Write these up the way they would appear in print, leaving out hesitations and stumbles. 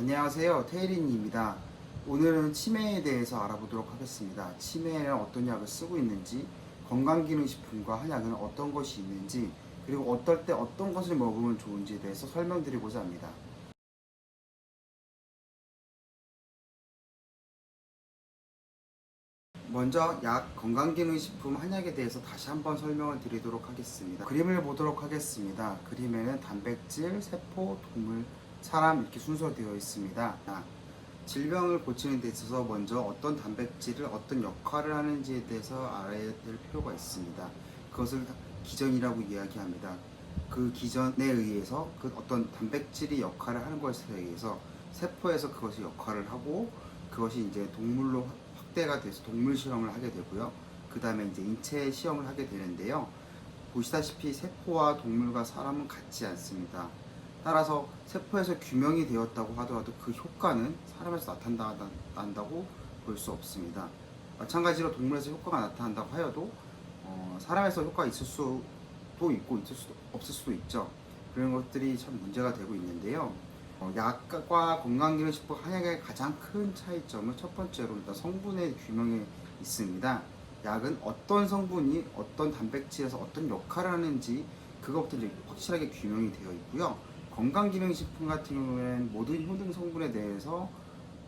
안녕하세요, 테일린입니다. 오늘은 치매에 대해서 알아보도록 하겠습니다. 치매에는 어떤 약을 쓰고 있는지, 건강기능식품과 한약은 어떤 것이 있는지, 그리고 어떨 때 어떤 것을 먹으면 좋은지에 대해서 설명드리고자 합니다. 먼저 약, 건강기능식품, 한약에 대해서 다시 한번 설명을 드리도록 하겠습니다. 그림을 보도록 하겠습니다. 그림에는 단백질, 세포, 동물, 사람 이렇게 순서로 되어 있습니다. 질병을 고치는 데 있어서 먼저 어떤 단백질을 어떤 역할을 하는지에 대해서 알아야 될 필요가 있습니다. 그것을 기전이라고 이야기합니다. 그 기전에 의해서 그 어떤 단백질이 역할을 하는 것에 의해서 세포에서 그것이 역할을 하고 그것이 이제 동물로 확대가 돼서 동물 실험을 하게 되고요. 그 다음에 이제 인체 시험을 하게 되는데요. 보시다시피 세포와 동물과 사람은 같지 않습니다. 따라서 세포에서 규명이 되었다고 하더라도 그 효과는 사람에서 나타난다고 볼 수 없습니다. 마찬가지로 동물에서 효과가 나타난다고 하여도 사람에서 효과가 있을 수도 있고 없을 수도 있죠. 그런 것들이 참 문제가 되고 있는데요. 약과 건강기능식품 한약의 가장 큰 차이점은 첫 번째로 일단 성분의 규명에 있습니다. 약은 어떤 성분이 어떤 단백질에서 어떤 역할을 하는지 그것부터 이제 확실하게 규명이 되어 있고요. 건강기능식품 같은 경우에는 모든 효능 성분에 대해서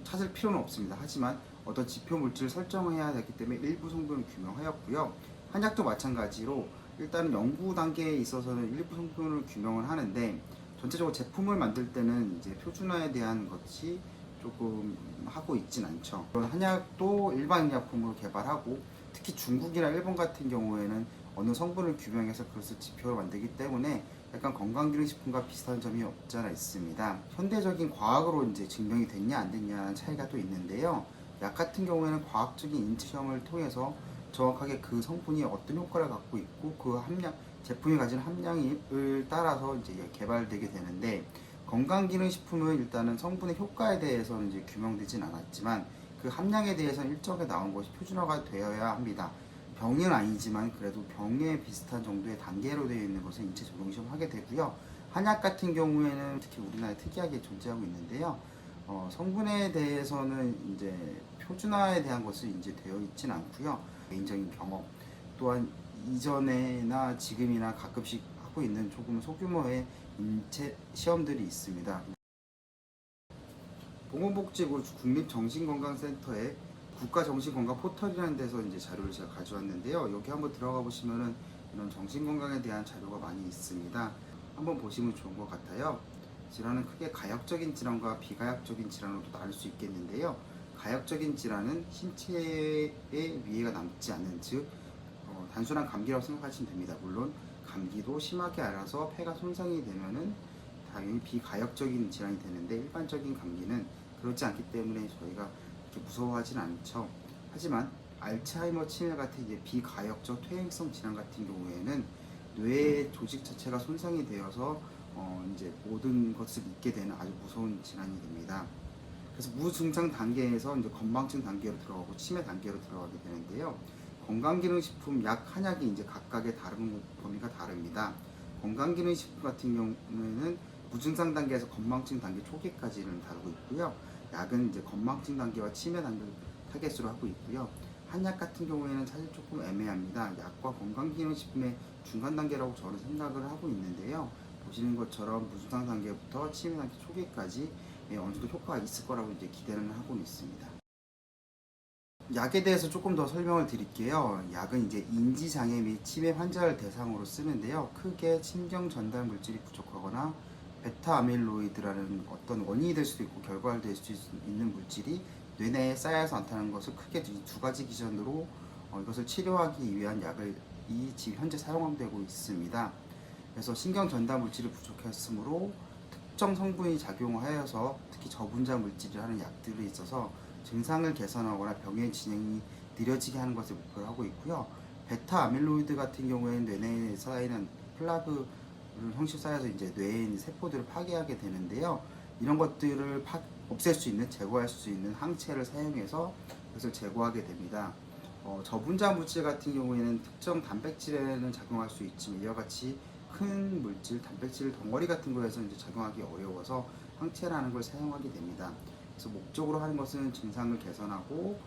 찾을 필요는 없습니다. 하지만 어떤 지표 물질을 설정해야 되기 때문에 일부 성분을 규명하였고요. 한약도 마찬가지로 일단은 연구 단계에 있어서는 일부 성분을 규명을 하는데 전체적으로 제품을 만들 때는 이제 표준화에 대한 것이 조금 하고 있진 않죠. 한약도 일반 약품으로 개발하고 특히 중국이나 일본 같은 경우에는 어느 성분을 규명해서 그것을 지표로 만들기 때문에 약간 건강기능식품과 비슷한 점이 없지 않아 있습니다. 현대적인 과학으로 이제 증명이 됐냐 안 됐냐는 차이가 또 있는데요. 약 같은 경우에는 과학적인 인체 시험을 통해서 정확하게 그 성분이 어떤 효과를 갖고 있고 그 함량 제품이 가진 함량을 따라서 이제 개발되게 되는데 건강기능식품은 일단은 성분의 효과에 대해서는 이제 규명되진 않았지만 그 함량에 대해서는 일정하게 나온 것이 표준화가 되어야 합니다. 병은 아니지만 그래도 병에 비슷한 정도의 단계로 되어 있는 것을 인체 적용 시험 하게 되고요. 한약 같은 경우에는 특히 우리나라에 특이하게 존재하고 있는데요. 성분에 대해서는 이제 표준화에 대한 것이 이제 되어 있진 않고요. 개인적인 경험 또한 이전에나 지금이나 가끔씩 하고 있는 조금 소규모의 인체 시험들이 있습니다. 보건복지부 국립정신건강센터에 국가정신건강 포털이라는 데서 이제 자료를 제가 가져왔는데요. 여기 한번 들어가 보시면은 이런 정신건강에 대한 자료가 많이 있습니다. 한번 보시면 좋은 것 같아요. 질환은 크게 가역적인 질환과 비가역적인 질환으로도 나눌 수 있겠는데요. 가역적인 질환은 신체에 위해가 남지 않는 즉 단순한 감기라고 생각하시면 됩니다. 물론 감기도 심하게 앓아서 폐가 손상이 되면은 당연히 비가역적인 질환이 되는데 일반적인 감기는 그렇지 않기 때문에 저희가 그렇게 무서워하진 않죠. 하지만 알츠하이머 치매 같은 이제 비가역적 퇴행성 질환 같은 경우에는 뇌의 조직 자체가 손상이 되어서 이제 모든 것을 잊게 되는 아주 무서운 질환이 됩니다. 그래서 무증상 단계에서 이제 건망증 단계로 들어가고 치매 단계로 들어가게 되는데요. 건강기능식품 약 한약이 이제 각각의 다른 범위가 다릅니다. 건강기능식품 같은 경우에는 무증상 단계에서 건망증 단계 초기까지는 다루고 있고요. 약은 이제 건망증 단계와 치매 단계를 타겟으로 하고 있고요. 한약 같은 경우에는 사실 조금 애매합니다. 약과 건강기능식품의 중간 단계라고 저는 생각을 하고 있는데요. 보시는 것처럼 무증상 단계부터 치매 단계 초기까지 어느 정도 효과가 있을 거라고 이제 기대는 하고 있습니다. 약에 대해서 조금 더 설명을 드릴게요. 약은 이제 인지장애 및 치매 환자를 대상으로 쓰는데요. 크게 신경 전달 물질이 부족하거나 베타 아밀로이드라는 어떤 원인이 될 수도 있고 결과를 낼 수 있는 물질이 뇌 내에 쌓여서 나타나는 것을 크게 두 가지 기준으로 이것을 치료하기 위한 약을 지금 현재 사용되고 있습니다. 그래서 신경 전달 물질이 부족했으므로 특정 성분이 작용하여서 특히 저분자 물질이라는 약들이 있어서 증상을 개선하거나 병의 진행이 느려지게 하는 것을 목표로 하고 있고요. 베타 아밀로이드 같은 경우에는 뇌 내에 쌓이는 플라그 형식 쌓여서 이제 뇌에 있는 세포들을 파괴하게 되는데요. 이런 것들을 없앨 수 있는, 제거할 수 있는 항체를 사용해서 그것을 제거하게 됩니다. 저분자 물질 같은 경우에는 특정 단백질에는 작용할 수 있지만 이와 같이 큰 물질, 단백질 덩어리 같은 거에서 이제 작용하기 어려워서 항체라는 걸 사용하게 됩니다. 그래서 목적으로 하는 것은 증상을 개선하고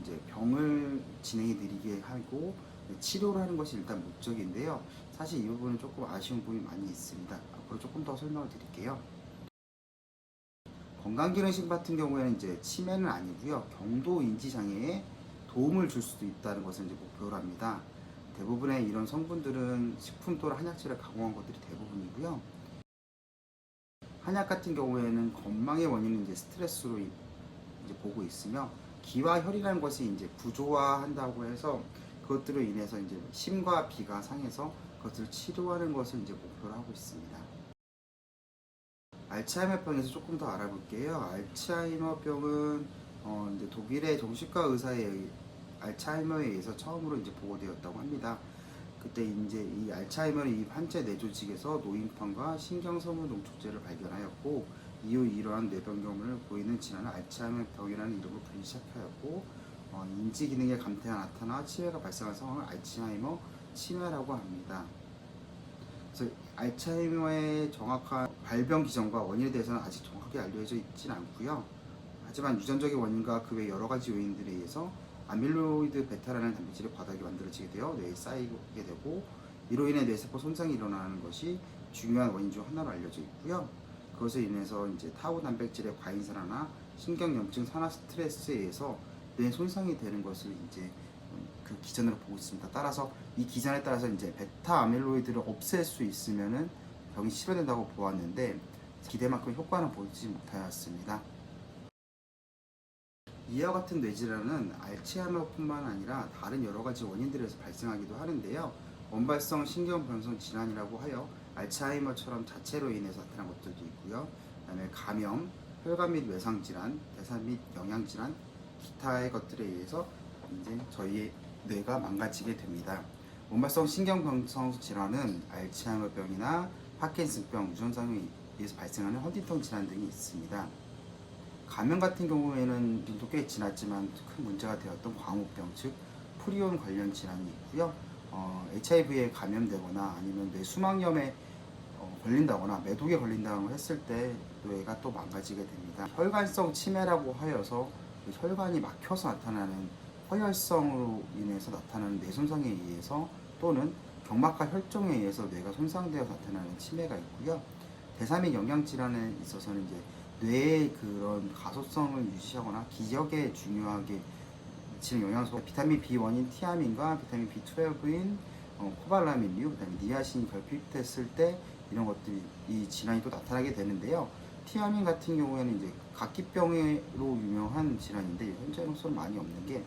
이제 병을 진행이 느리게 하고 치료를 하는 것이 일단 목적인데요. 사실 이 부분은 조금 아쉬운 부분이 많이 있습니다. 앞으로 조금 더 설명을 드릴게요. 건강기능식 같은 경우에는 이제 치매는 아니고요. 경도 인지 장애에 도움을 줄 수도 있다는 것을 이제 목표로 합니다. 대부분의 이런 성분들은 식품 또는 한약재를 가공한 것들이 대부분이고요. 한약 같은 경우에는 건망의 원인은 이제 스트레스로 이제 보고 있으며 기와 혈이라는 것이 이제 부조화한다고 해서 그것들로 인해서 이제 심과 비가 상해서 그것을 치료하는 것을 이제 목표로 하고 있습니다. 알츠하이머병에서 조금 더 알아볼게요. 알츠하이머병은 이제 독일의 정신과 의사의 알츠하이머에 의해서 처음으로 이제 보고되었다고 합니다. 그때 이제 이 알츠하이머는 이 환자 뇌 조직에서 노인판과 신경섬유 농축제를 발견하였고 이후 이러한 뇌변경을 보이는 질환을 알츠하이머병이라는 이름으로 불리기 시작하였고 인지 기능의 감퇴가 나타나 치매가 발생한 상황을 알츠하이머 치매라고 합니다. 그래서 알츠하이머의 정확한 발병 기전과 원인에 대해서는 아직 정확하게 알려져 있지는 않고요. 하지만 유전적인 원인과 그 외 여러 가지 요인들에 의해서 아밀로이드 베타라는 단백질의 과다하게 만들어지게 되어 뇌에 쌓이게 되고 이로 인해 뇌세포 손상이 일어나는 것이 중요한 원인 중 하나로 알려져 있고요. 그것으로 인해서 이제 타우 단백질의 과잉산화나 신경염증 산화 스트레스에 의해서 뇌 손상이 되는 것을 이제 그 기전으로 보고 있습니다. 따라서 이 기전에 따라서 이제 베타 아밀로이드를 없앨 수 있으면은 병이 치료된다고 보았는데 기대만큼 효과는 보지 못하였습니다. 이와 같은 뇌질환은 알츠하이머뿐만 아니라 다른 여러 가지 원인들에서 발생하기도 하는데요. 원발성 신경변성 질환이라고 하여 알츠하이머처럼 자체로 인해서 나타난 것들도 있고요. 그다음에 감염, 혈관 및 외상 질환, 대사 및 영양 질환, 기타의 것들에 의해서 이제 저희의 뇌가 망가지게 됩니다. 원발성 신경변성 질환은 알츠하이머병이나 파킨슨병, 유전상에 의해서 발생하는 헌팅턴 질환 등이 있습니다. 감염 같은 경우에는 지금도 꽤 지났지만 큰 문제가 되었던 광우병, 즉 프리온 관련 질환이 있고요. HIV에 감염되거나 아니면 뇌 수막염에 걸린다거나 매독에 걸린다고 했을 때 뇌가 또 망가지게 됩니다. 혈관성 치매라고 하여서 혈관이 막혀서 나타나는 허혈성으로 인해서 나타나는 뇌 손상에 의해서 또는 경막하 혈종에 의해서 뇌가 손상되어 나타나는 치매가 있고요. 대사 및 영양 질환에 있어서는 이제 뇌의 그런 가소성을 유지하거나 기억에 중요하게 미치는 영양소 비타민 B1인 티아민과 비타민 B12인 코발라민류, 그다음에 니아신이 결핍됐을 때 이런 것들이 이 질환이 또 나타나게 되는데요. 티아민 같은 경우에는 이제 각기병으로 유명한 질환인데 현재로서는 많이 없는 게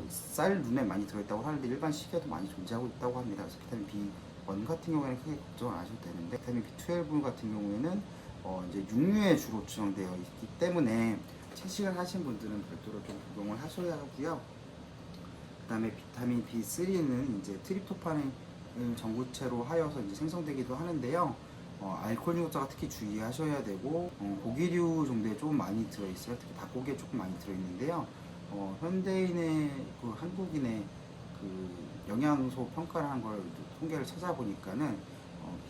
쌀 눈에 많이 들어있다고 하는데 일반 식에도 많이 존재하고 있다고 합니다. 그래서 비타민 B1 같은 경우에는 크게 걱정 안 하셔도 되는데 비타민 B12 같은 경우에는 이제 육류에 주로 추정되어 있기 때문에 채식을 하신 분들은 별도로 좀 복용을 하셔야 하고요. 그 다음에 비타민 B3는 이제 트립토판을 전구체로 하여서 이제 생성되기도 하는데요. 알코올 중독자가 특히 주의하셔야 되고 고기류 정도에 좀 많이 들어있어요. 특히 닭고기에 조금 많이 들어있는데요. 현대인의 한국인의 그 영양소 평가를 한 걸 통계를 찾아보니까는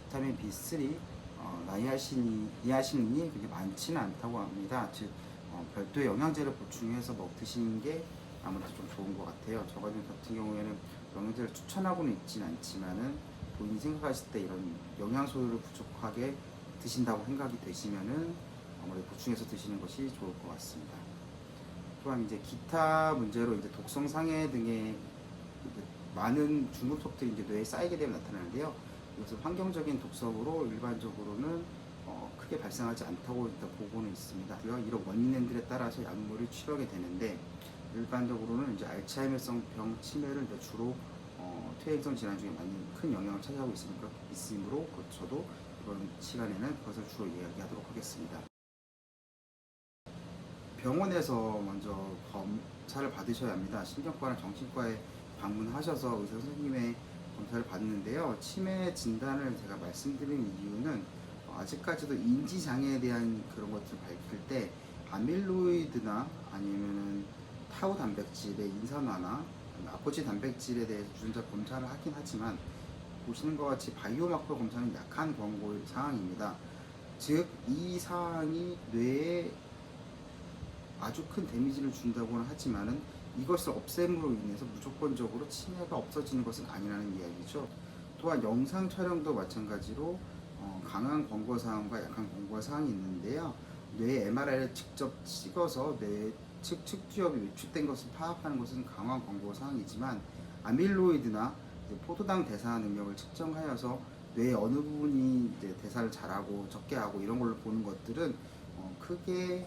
비타민 B3 니아신이 그렇게 많지는 않다고 합니다. 즉 별도의 영양제를 보충해서 드시는 게 아무래도 좀 좋은 것 같아요. 저 같은 경우에는 영양제를 추천하고는 있지는 않지만은 본인이 생각하실 때 이런 영양소를 부족하게 드신다고 생각이 되시면은 아무래도 보충해서 드시는 것이 좋을 것 같습니다. 또한 이제 기타 문제로 이제 독성 상해 등의 많은 중금속들이 이제 뇌에 쌓이게 되면 나타나는데요. 이것은 환경적인 독성으로 일반적으로는 크게 발생하지 않다고 일단 보고는 있습니다. 이런 원인들에 따라서 약물을 치료하게 되는데 일반적으로는 이제 알츠하이머성 병 치매를 주로 퇴행성 질환 중에 많이 큰 영향을 차지하고 있으므로 저도 이번 시간에는 그것을 주로 이야기하도록 하겠습니다. 병원에서 먼저 검사를 받으셔야 합니다. 신경과나 정신과에 방문하셔서 의사 선생님의 검사를 받는데요. 치매 진단을 제가 말씀드린 이유는 아직까지도 인지 장애에 대한 그런 것들을 밝힐 때 아밀로이드나 아니면은 타우 단백질의 인산화나 아포지 단백질에 대해서 유전자 검사를 하긴 하지만 보시는 것 같이 바이오마커 검사는 약한 권고 사항입니다. 즉, 이 사항이 뇌에 아주 큰 데미지를 준다고는 하지만은 이것을 없앰으로 인해서 무조건적으로 치매가 없어지는 것은 아니라는 이야기죠. 또한 영상 촬영도 마찬가지로 강한 권고 사항과 약한 권고 사항이 있는데요. 뇌 MRI를 직접 찍어서 뇌 측두엽이 위축된 것을 파악하는 것은 강한 권고 사항이지만 아밀로이드나 포도당 대사 능력을 측정하여서 뇌의 어느 부분이 이제 대사를 잘하고 적게 하고 이런 걸로 보는 것들은 크게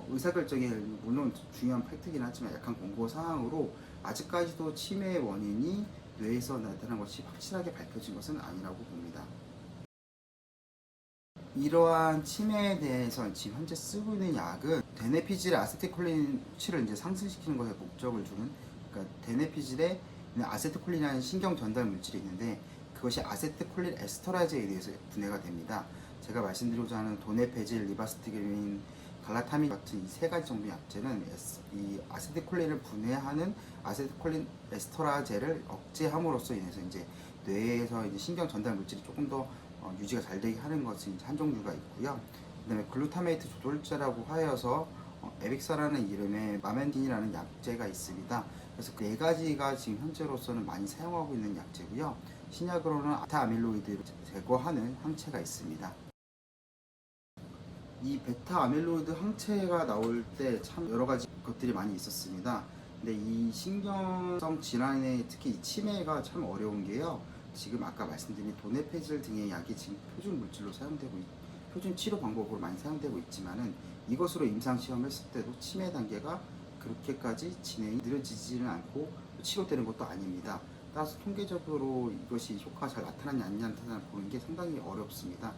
의사결정에 물론 중요한 팩트긴 하지만 약한 권고 사항으로 아직까지도 치매의 원인이 뇌에서 나타난 것이 확실하게 밝혀진 것은 아니라고 봅니다. 이러한 치매에 대해서 지금 현재 쓰고 있는 약은 데네피질 아세틸콜린 수치를 이제 상승시키는 것에 목적을 두는, 그러니까 데네피질에 아세틸콜린이라는 신경 전달 물질이 있는데 그것이 아세틸콜린 에스터라제에 의해서 분해가 됩니다. 제가 말씀드리고자 하는 도네페질, 리바스티그린, 갈라타민 같은 이 세 가지 종류 약제는 이 아세틸콜린을 분해하는 아세틸콜린 에스터라제를 억제함으로써 인해서 이제 뇌에서 이제 신경 전달 물질이 조금 더 유지가 잘 되게 하는 것이 이제 한 종류가 있고요. 그다음에 글루타메이트 조절제라고 하여서 에빅사라는 이름의 마멘딘이라는 약제가 있습니다. 그래서 그 네 가지가 지금 현재로서는 많이 사용하고 있는 약제고요. 신약으로는 베타 아밀로이드를 제거하는 항체가 있습니다. 이 베타 아밀로이드 항체가 나올 때 참 여러 가지 것들이 많이 있었습니다. 근데 이 신경성 질환에 특히 이 치매가 참 어려운 게요. 지금 아까 말씀드린 도네페질 등의 약이 지금 표준 물질로 사용되고 표준 치료 방법으로 많이 사용되고 있지만은 이것으로 임상 시험을 했을 때도 치매 단계가 그렇게까지 진행이 느려지지는 않고 치료되는 것도 아닙니다. 따라서 통계적으로 이것이 효과가 잘 나타나냐 안 나타나냐 보는 게 상당히 어렵습니다.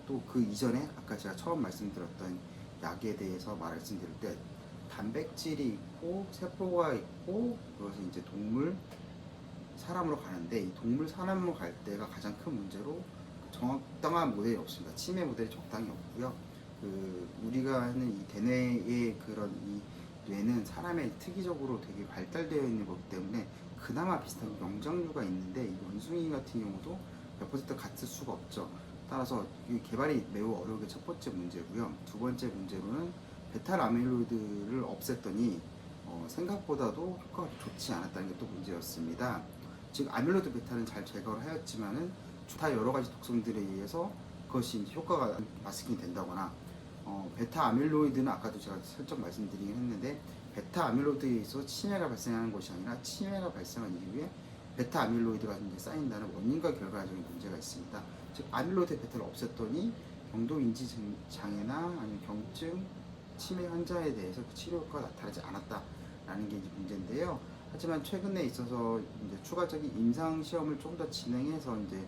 또 그 이전에 아까 제가 처음 말씀드렸던 약에 대해서 말씀드릴 때 단백질이 있고 세포가 있고 그것이 이제 동물 사람으로 가는데 이 동물 사람으로 갈 때가 가장 큰 문제로 적당한 모델이 없습니다. 치매 모델이 적당히 없고요. 우리가 하는 이 대뇌의 그런 이 뇌는 사람의 특이적으로 되게 발달되어 있는 거기 때문에 그나마 비슷한 영장류가 있는데 이 원숭이 같은 경우도 100% 같을 수가 없죠. 따라서 이 개발이 매우 어려운 게 첫 번째 문제고요. 두 번째 문제로는 베타 아밀로이드를 없앴더니 생각보다도 효과가 좋지 않았다는 게 또 문제였습니다. 즉 아밀로이드 베타는 잘 제거를 하였지만은 다 여러 가지 독성들에 의해서 그것이 효과가 마스킹이 된다거나 베타 아밀로이드는 아까도 제가 살짝 말씀드리긴 했는데 베타 아밀로이드에 있어서 치매가 발생하는 것이 아니라 치매가 발생한 이후에 베타 아밀로이드가 이제 쌓인다는 원인과 결과적인 문제가 있습니다. 즉 아밀로이드 베타를 없앴더니 경도인지 장애나 아니면 경증 치매 환자에 대해서 그 치료 효과가 나타나지 않았다라는 게 이제 문제인데요. 하지만 최근에 있어서 이제 추가적인 임상 시험을 좀 더 진행해서 이제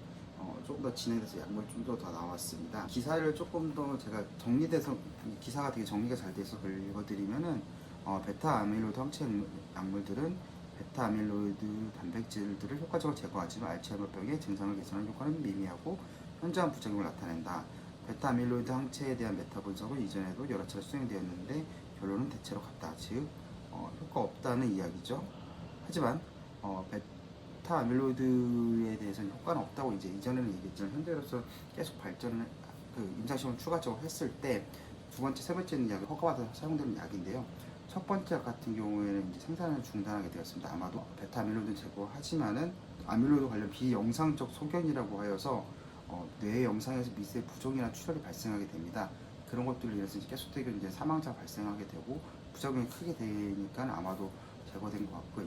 조금 더 진행돼서 약물이 좀 더 나왔습니다. 기사를 조금 더 제가 정리돼서 기사가 되게 정리가 잘 돼서 읽어드리면은 베타 아밀로이드 항체 약물들은 베타 아밀로이드 단백질들을 효과적으로 제거하지만 알츠하이머병의 증상을 개선하는 효과는 미미하고 현저한 부작용을 나타낸다. 베타 아밀로이드 항체에 대한 메타 분석은 이전에도 여러 차례 수행되었는데 결론은 대체로 같다. 즉 효과 없다는 이야기죠. 하지만 베타 아밀로이드에 대해서는 효과는 없다고 이제 이전에는 얘기했지만 현재로서 계속 발전을 임상시험을 추가적으로 했을 때 두 번째, 세 번째 약이 허가받아서 사용되는 약인데요. 첫 번째 약 같은 경우에는 이제 생산을 중단하게 되었습니다. 아마도 베타 아밀로이드 제거하지만은 아밀로이드 관련 비영상적 소견이라고 하여서 뇌 영상에서 미세 부종이나 출혈이 발생하게 됩니다. 그런 것들로 인해서 계속되게 이제 사망자 발생하게 되고 부작용이 크게 되니까 아마도 제거된 것 같고요.